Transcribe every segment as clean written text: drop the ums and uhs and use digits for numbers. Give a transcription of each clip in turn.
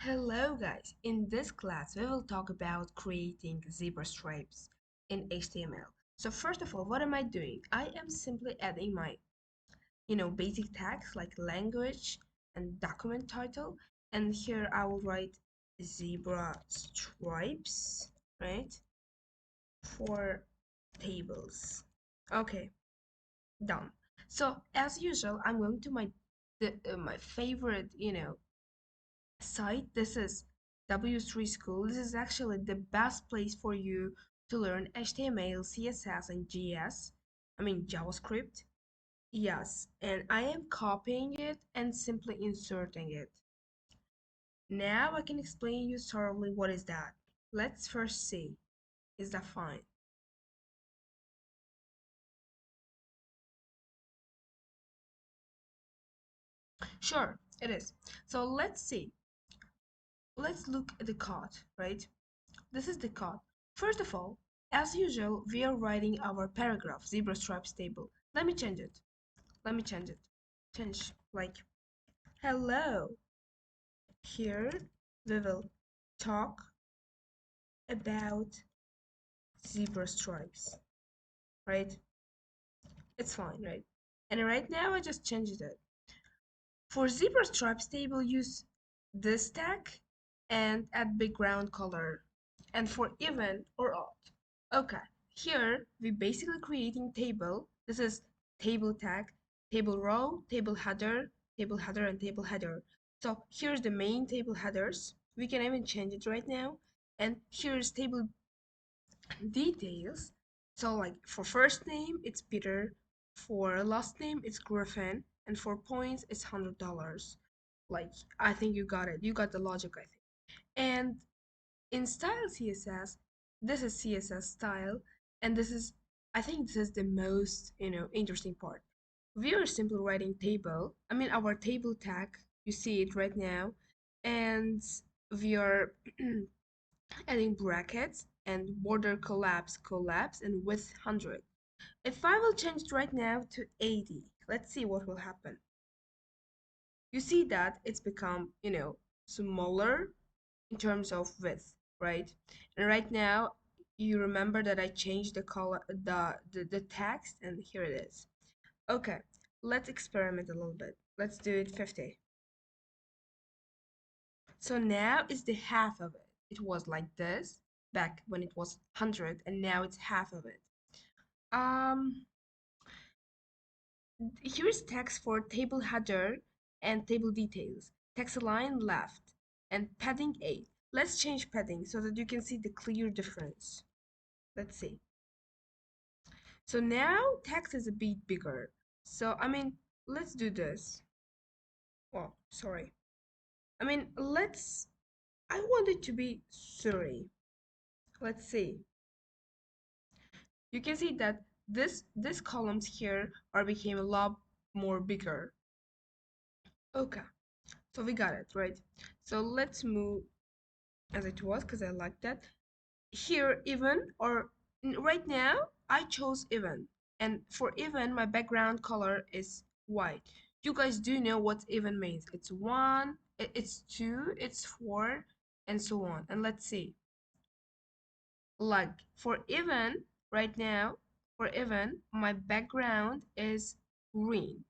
Hello guys, in this class we will talk about creating zebra stripes in HTML. So first of all, what am I doing? I am simply adding my, basic tags like language and document title, and here I will write zebra stripes, right? For tables. Okay, done. So as usual, I'm going to my favorite, site. This is W3 School. This is actually the best place for you to learn HTML, CSS, and GS. I mean JavaScript. Yes, and I am copying it and simply inserting it. Now I can explain you thoroughly what is that. Let's first see. Is that fine? Sure, it is. So let's see. Let's look at the code, right? This is the code. First of all, as usual, we are writing our paragraph, zebra stripes table. Let me change it. Let me change it. Change like hello. Here we will talk about zebra stripes, right? It's fine, right? And right now I just changed it. For zebra stripes table, use this tag and add background color. And for even or odd. Okay, here we basically creating table. This is table tag, table row, table header, and table header. So here's the main table headers. We can even change it right now. And here's table details. So like for first name, it's Peter. For last name, it's Griffin. And for points, it's $100. Like, I think you got it. You got the logic, I think. And in style CSS, this is CSS style, and this is, I think this is the most, interesting part. We are simply writing table, I mean our table tag, you see it right now, and we are adding brackets and border collapse, and width 100. If I will change it right now to 80, let's see what will happen. You see that it's become, smaller in terms of width, right? And right now, you remember that I changed the color, the text, and here it is. Okay, let's experiment a little bit. Let's do it 50. So now it's the half of it. It was like this back when it was 100, and now it's half of it. Um, Here's text for table header and table details. Text align left and padding 8. Let's change padding so that you can see the clear difference. Let's see. So now text is a bit bigger. So, I mean, let's do this. Oh, sorry. I mean, I want it to be 30. Let's see. You can see that this columns here are became a lot more bigger. Okay, so we got it, right? So let's move as it was because I like that. Here, even, or right now, I chose even. And for even, my background color is white. You guys do know what even means. It's one, it's two, it's four, and so on. And let's see. Like for even, right now, for even, my background is green.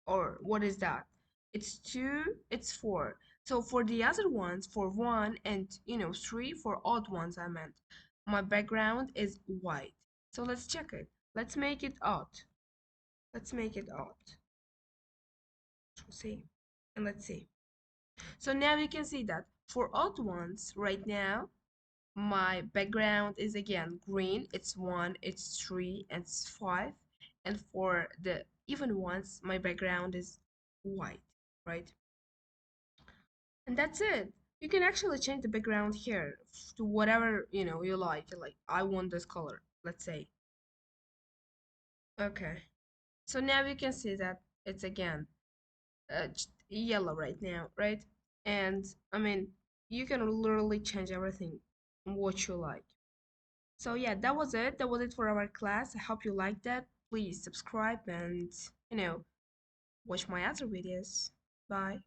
Or what is that? It's two, it's four. So for the other ones, for one and three, for odd ones I meant, my background is white. So let's check it. Let's make it odd. Let's make it odd. See, and let's see. So now you can see that for odd ones right now, my background is again green. It's one, it's three, and it's five. And for the even ones, my background is white, right? And that's it. You can actually change the background here to whatever, you like. Like, I want this color, let's say. Okay. So now you can see that it's again yellow right now, right? And I mean, you can literally change everything what you like. So yeah, that was it. That was it for our class. I hope you liked that. Please subscribe and, watch my other videos. Bye.